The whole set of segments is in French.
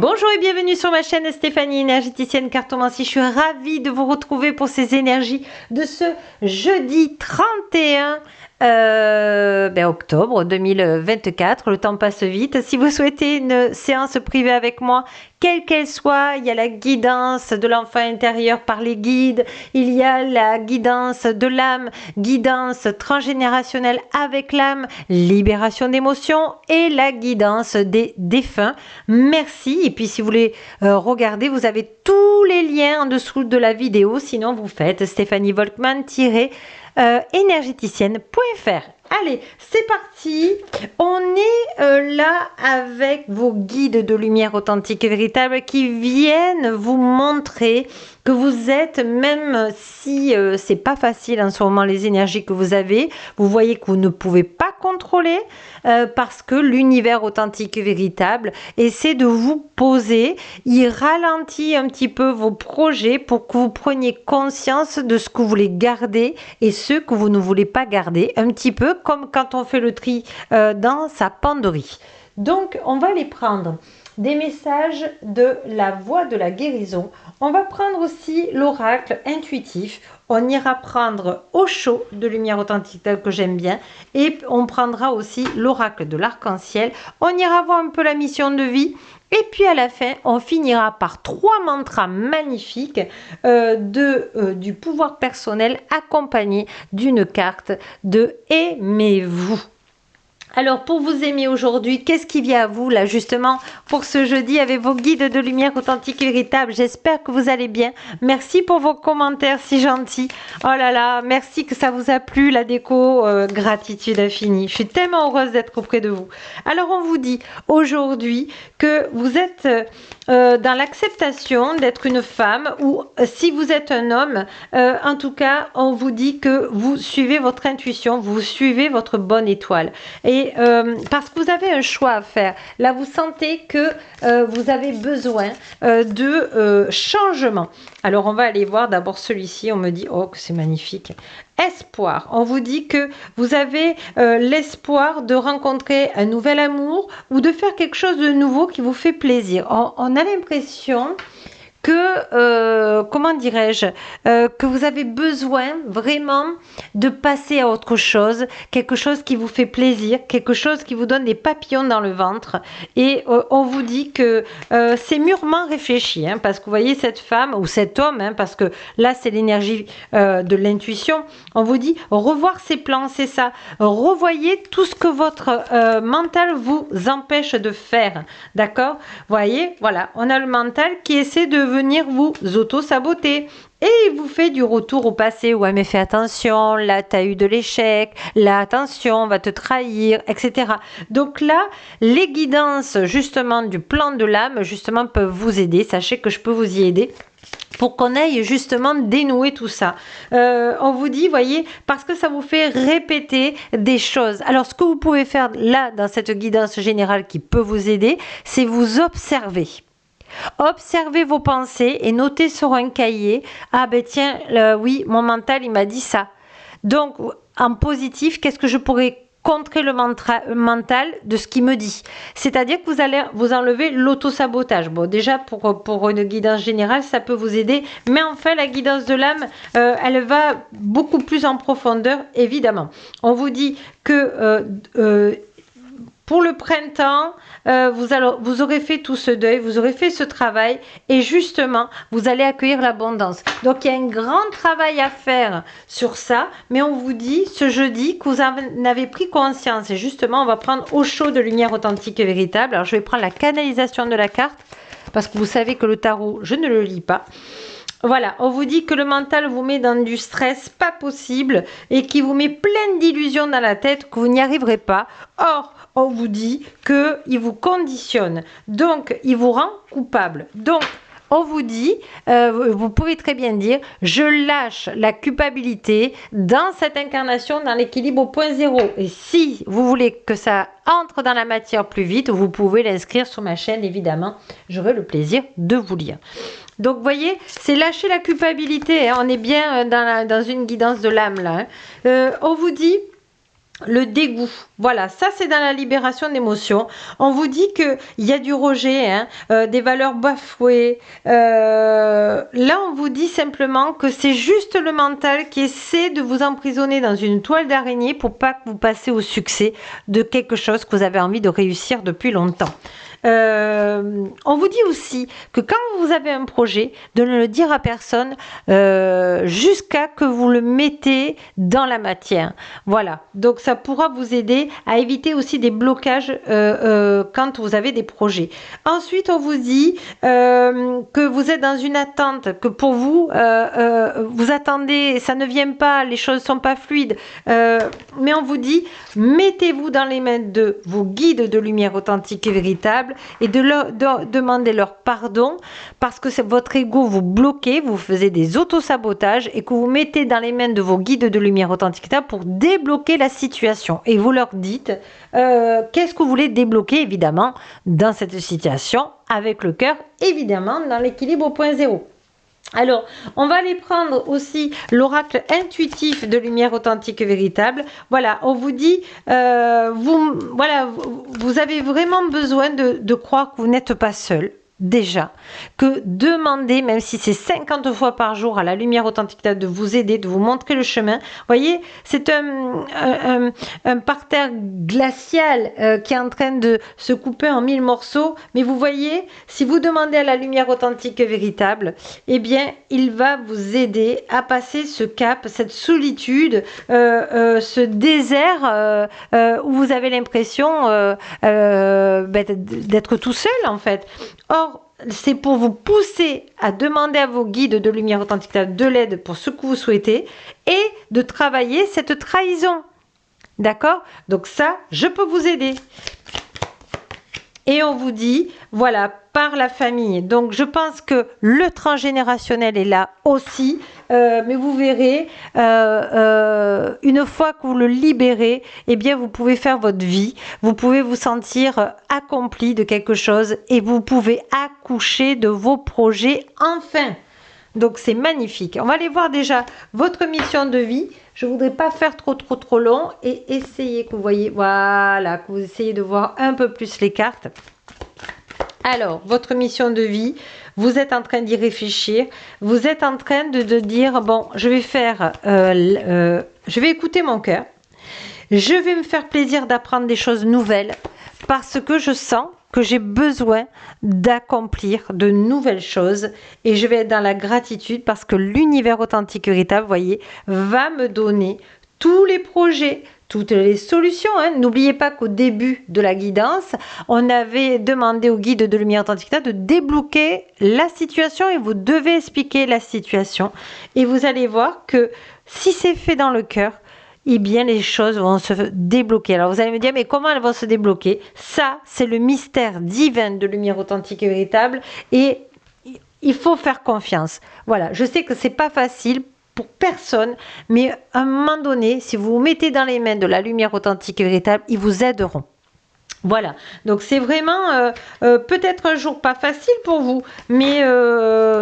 Bonjour et bienvenue sur ma chaîne Stéphanie énergéticienne cartomancie. Je suis ravie de vous retrouver pour ces énergies de ce jeudi 31 octobre 2024. Le temps passe vite. Si vous souhaitez une séance privée avec moi, quelle qu'elle soit, il y a la guidance de l'enfant intérieur par les guides, il y a la guidance de l'âme, guidance transgénérationnelle avec l'âme, libération d'émotions et la guidance des défunts. Merci. Et puis si vous voulez regarder, vous avez tous les liens en dessous de la vidéo. Sinon, vous faites stéphanie-volkmann-énergéticienne.fr. Allez, c'est parti. On est là avec vos guides de lumière authentique et véritable qui viennent vous montrer que vous êtes, même si c'est pas facile en ce moment les énergies que vous avez, vous voyez que vous ne pouvez pas contrôler parce que l'univers authentique et véritable essaie de vous poser, il ralentit un petit peu vos projets pour que vous preniez conscience de ce que vous voulez garder et ce que vous ne voulez pas garder, un petit peu comme quand on fait le tri dans sa penderie. Donc on va les prendre des messages de la voie de la guérison. On va prendre aussi l'oracle intuitif. On ira prendre Osho de lumière authentique tel que j'aime bien. Et on prendra aussi l'oracle de l'arc-en-ciel. On ira voir un peu la mission de vie. Et puis à la fin, on finira par 3 mantras magnifiques du pouvoir personnel accompagnés d'une carte de aimez-vous. Alors, pour vous aimer aujourd'hui, qu'est-ce qui vient à vous, là, justement, pour ce jeudi, avec vos guides de lumière authentique et véritable? J'espère que vous allez bien. Merci pour vos commentaires si gentils. Oh là là, merci que ça vous a plu, la déco. Gratitude infinie. Je suis tellement heureuse d'être auprès de vous. Alors, on vous dit aujourd'hui que vous êtes dans l'acceptation d'être une femme ou si vous êtes un homme, en tout cas, on vous dit que vous suivez votre intuition, vous suivez votre bonne étoile. Et parce que vous avez un choix à faire. Là, vous sentez que vous avez besoin de changement. Alors, on va aller voir d'abord celui-ci. On me dit, oh, que c'est magnifique. Espoir. On vous dit que vous avez l'espoir de rencontrer un nouvel amour ou de faire quelque chose de nouveau qui vous fait plaisir. On a l'impression que, comment dirais-je, que vous avez besoin vraiment de passer à autre chose, quelque chose qui vous fait plaisir, quelque chose qui vous donne des papillons dans le ventre. Et on vous dit que c'est mûrement réfléchi, hein, parce que vous voyez cette femme ou cet homme, hein, parce que là c'est l'énergie de l'intuition, on vous dit revoir ses plans, c'est ça. Revoyez tout ce que votre mental vous empêche de faire, d'accord? Voyez, voilà, on a le mental qui essaie de venir vous auto-saboter et il vous fait du retour au passé. Ouais, mais fais attention, là tu as eu de l'échec, là attention, on va te trahir, etc. Donc là, les guidances justement du plan de l'âme justement peuvent vous aider. Sachez que je peux vous y aider pour qu'on aille justement dénouer tout ça. On vous dit, voyez, parce que ça vous fait répéter des choses. Alors, ce que vous pouvez faire là, dans cette guidance générale qui peut vous aider, c'est vous observer. Observez vos pensées et notez sur un cahier, ah ben tiens, oui, mon mental, il m'a dit ça. Donc, en positif, qu'est-ce que je pourrais contrer le mental de ce qu'il me dit. C'est-à-dire que vous allez vous enlever l'auto-sabotage. Bon, déjà, pour une guidance générale, ça peut vous aider. Mais enfin, la guidance de l'âme, elle va beaucoup plus en profondeur, évidemment. On vous dit que pour le printemps, vous aurez fait tout ce deuil, vous aurez fait ce travail et justement, vous allez accueillir l'abondance. Donc, il y a un grand travail à faire sur ça, mais on vous dit ce jeudi que vous en avez pris conscience. Et justement, on va prendre Osho de lumière authentique et véritable. Alors, je vais prendre la canalisation de la carte parce que vous savez que le tarot, je ne le lis pas. Voilà, on vous dit que le mental vous met dans du stress pas possible et qui vous met plein d'illusions dans la tête que vous n'y arriverez pas. Or, on vous dit qu'il vous conditionne, donc il vous rend coupable. Donc, on vous dit, vous pouvez très bien dire, je lâche la culpabilité dans cette incarnation, dans l'équilibre au point zéro. Et si vous voulez que ça entre dans la matière plus vite, vous pouvez l'inscrire sur ma chaîne, évidemment. J'aurai le plaisir de vous lire. Donc, vous voyez, c'est lâcher la culpabilité. Hein. On est bien dans une guidance de l'âme, là. Hein. On vous dit le dégoût. Voilà, ça c'est dans la libération d'émotions. On vous dit qu'il y a du rejet, hein, des valeurs bafouées. Là, on vous dit simplement que c'est juste le mental qui essaie de vous emprisonner dans une toile d'araignée pour pas que vous passiez au succès de quelque chose que vous avez envie de réussir depuis longtemps. On vous dit aussi que quand vous avez un projet, de ne le dire à personne jusqu'à que vous le mettez dans la matière. Voilà, donc ça pourra vous aider à éviter aussi des blocages quand vous avez des projets. Ensuite, on vous dit que vous êtes dans une attente, que pour vous, vous attendez, ça ne vient pas, les choses ne sont pas fluides, mais on vous dit, mettez-vous dans les mains de vos guides de lumière authentique et véritable et demander leur pardon parce que c'est votre ego vous bloquez, vous faisiez des autosabotages et que vous mettez dans les mains de vos guides de lumière authentique pour débloquer la situation. Et vous leur dites qu'est-ce que vous voulez débloquer évidemment dans cette situation avec le cœur, évidemment dans l'équilibre au point zéro. Alors, on va aller prendre aussi l'oracle intuitif de lumière authentique et véritable. Voilà, on vous dit, vous avez vraiment besoin de croire que vous n'êtes pas seul. Déjà, que demander, même si c'est 50 fois par jour à la lumière authentique de vous aider, de vous montrer le chemin. Voyez, c'est un parterre glacial qui est en train de se couper en 1000 morceaux. Mais vous voyez, si vous demandez à la lumière authentique et véritable, eh bien, il va vous aider à passer ce cap, cette solitude, ce désert où vous avez l'impression d'être tout seul en fait. Or, c'est pour vous pousser à demander à vos guides de lumière authentique de l'aide pour ce que vous souhaitez et de travailler cette trahison. D'accord? Donc ça, je peux vous aider. Et on vous dit, voilà, par la famille. Donc, je pense que le transgénérationnel est là aussi. Mais vous verrez, une fois que vous le libérez, eh bien, vous pouvez faire votre vie. Vous pouvez vous sentir accompli de quelque chose et vous pouvez accoucher de vos projets enfin. Donc, c'est magnifique. On va aller voir déjà votre mission de vie. Je ne voudrais pas faire trop long et essayer que vous voyez, voilà, que vous essayez de voir un peu plus les cartes. Alors, votre mission de vie, vous êtes en train d'y réfléchir. Vous êtes en train de dire, bon, je vais faire, je vais écouter mon cœur. Je vais me faire plaisir d'apprendre des choses nouvelles parce que je sens que j'ai besoin d'accomplir de nouvelles choses et je vais être dans la gratitude parce que l'univers authentique véritable, vous voyez, va me donner tous les projets, toutes les solutions. Hein. N'oubliez pas qu'au début de la guidance, on avait demandé au guide de lumière authentique de débloquer la situation et vous devez expliquer la situation. Et vous allez voir que si c'est fait dans le cœur, eh bien les choses vont se débloquer. Alors vous allez me dire, mais comment elles vont se débloquer? Ça, c'est le mystère divin de lumière authentique et véritable et il faut faire confiance. Voilà, je sais que c'est pas facile pour personne, mais à un moment donné, si vous vous mettez dans les mains de la lumière authentique et véritable, ils vous aideront. Voilà, donc c'est vraiment peut-être un jour pas facile pour vous, mais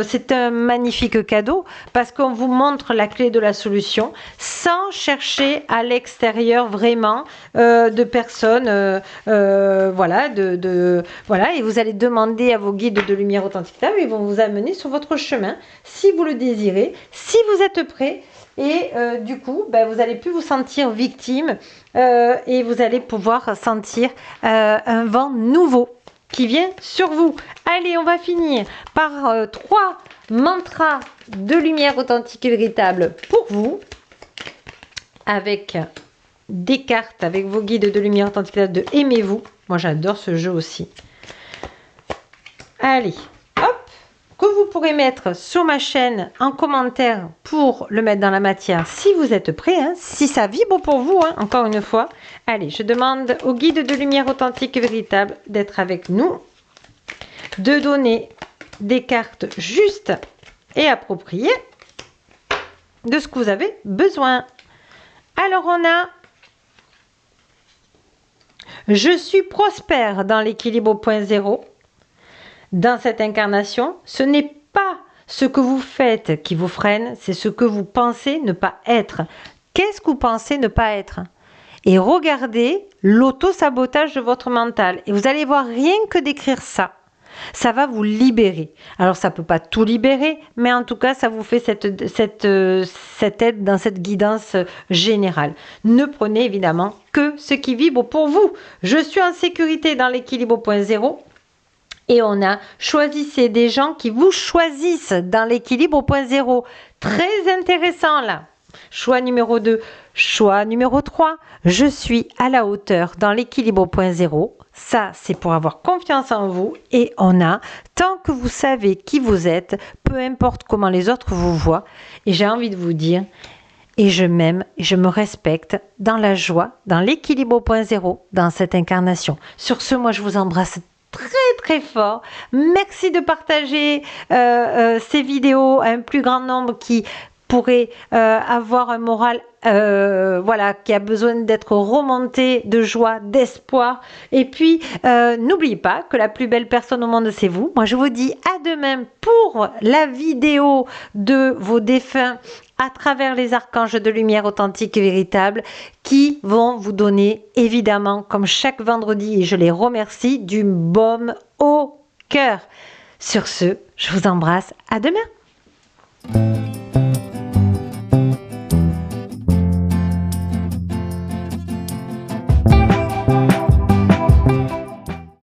c'est un magnifique cadeau parce qu'on vous montre la clé de la solution sans chercher à l'extérieur vraiment de personnes, voilà, voilà, et vous allez demander à vos guides de lumière authentique, ils vont vous amener sur votre chemin si vous le désirez, si vous êtes prêt. Et du coup, vous n'allez plus vous sentir victime et vous allez pouvoir sentir un vent nouveau qui vient sur vous. Allez, on va finir par 3 mantras de lumière authentique et véritable pour vous. Avec des cartes, avec vos guides de lumière authentique de Aimez-vous. Moi, j'adore ce jeu aussi. Allez, hop! Que vous pourrez mettre sur ma chaîne en commentaire pour le mettre dans la matière si vous êtes prêts, hein, si ça vibre pour vous, hein, encore une fois. Allez, je demande au guide de lumière authentique et véritable d'être avec nous, de donner des cartes justes et appropriées de ce que vous avez besoin. Alors, on a « Je suis prospère dans l'équilibre au point zéro ». Dans cette incarnation, ce n'est pas ce que vous faites qui vous freine, c'est ce que vous pensez ne pas être. Qu'est-ce que vous pensez ne pas être? et regardez l'auto-sabotage de votre mental. Et vous allez voir, rien que d'écrire ça, ça va vous libérer. Alors ça peut pas tout libérer, mais en tout cas ça vous fait cette aide dans cette guidance générale. Ne prenez évidemment que ce qui vibre pour vous. Je suis en sécurité dans l'équilibre au point zéro. Et on a choisissez des gens qui vous choisissent dans l'équilibre au point zéro. Très intéressant là. Choix numéro 2. Choix numéro 3. Je suis à la hauteur dans l'équilibre au point zéro. Ça, c'est pour avoir confiance en vous. Et on a, tant que vous savez qui vous êtes, peu importe comment les autres vous voient. Et j'ai envie de vous dire, et je m'aime, et je me respecte dans la joie, dans l'équilibre au point zéro, dans cette incarnation. Sur ce, moi, je vous embrasse très fort. Merci de partager ces vidéos à un plus grand nombre qui pourrait avoir un moral voilà, qui a besoin d'être remonté de joie, d'espoir. Et puis, n'oubliez pas que la plus belle personne au monde, c'est vous. Moi, je vous dis à demain pour la vidéo de vos défunts à travers les archanges de lumière authentique et véritable qui vont vous donner, évidemment, comme chaque vendredi, et je les remercie, du baume au cœur. Sur ce, je vous embrasse. À demain.